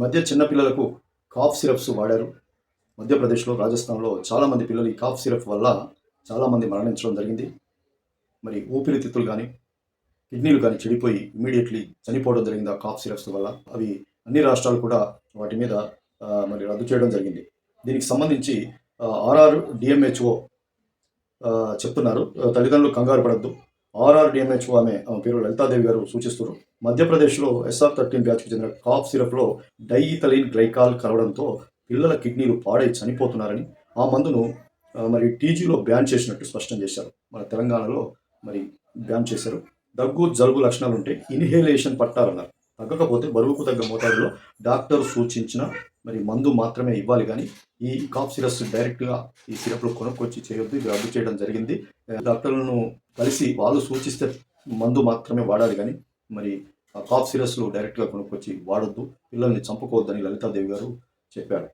మధ్య చిన్న పిల్లలకు కాఫ్ సిరప్స్ వాడారు. మధ్యప్రదేశ్లో, రాజస్థాన్లో చాలామంది పిల్లలు ఈ కాఫ్ సిరప్ వల్ల చాలామంది మరణించడం జరిగింది. మరి ఊపిరితిత్తులు కానీ, కిడ్నీలు కానీ చెడిపోయి ఇమీడియట్లీ చనిపోవడం జరిగింది ఆ కాఫ్ సిరప్స్ వల్ల. అవి అన్ని రాష్ట్రాలు కూడా వాటి మీద మరి రద్దు చేయడం జరిగింది. దీనికి సంబంధించి RRDMHO చెప్తున్నారు, తల్లిదండ్రులు కంగారు పడద్దు. RRDMHO ఆమె పేరు లలితాదేవి గారు సూచిస్తున్నారు. మధ్యప్రదేశ్లో SR13 బ్యాచ్కు చెందిన కాఫ్ సిరప్లో డైఈథలిన్ గ్లైకాల్ కలవడంతో పిల్లల కిడ్నీలు పాడై చనిపోతున్నారని, ఆ మందును మరి టీజీలో బ్యాన్ చేసినట్టు స్పష్టం చేశారు. మన తెలంగాణలో మరి బ్యాన్ చేశారు. దగ్గు జలుబు లక్షణాలు ఉంటే ఇన్హేలేషన్ పట్టాలన్నారు. తగ్గకపోతే బరువుకు తగ్గ మోతాదులో డాక్టర్ సూచించిన మరి మందు మాత్రమే ఇవ్వాలి. కానీ ఈ కాఫ్ సిరప్స్ డైరెక్ట్గా ఈ సిరప్లు కొనుక్కొచ్చి చేయొద్దు. ఇది రద్దు చేయడం జరిగింది. డాక్టర్లను కలిసి వాళ్ళు సూచిస్తే మందు మాత్రమే వాడాలి. కానీ మరి ఆ కాఫ్ సిరప్స్లు డైరెక్ట్గా కొనుక్కొచ్చి వాడొద్దు, పిల్లల్ని చంపుకోవద్దని లలితాదేవి గారు చెప్పారు.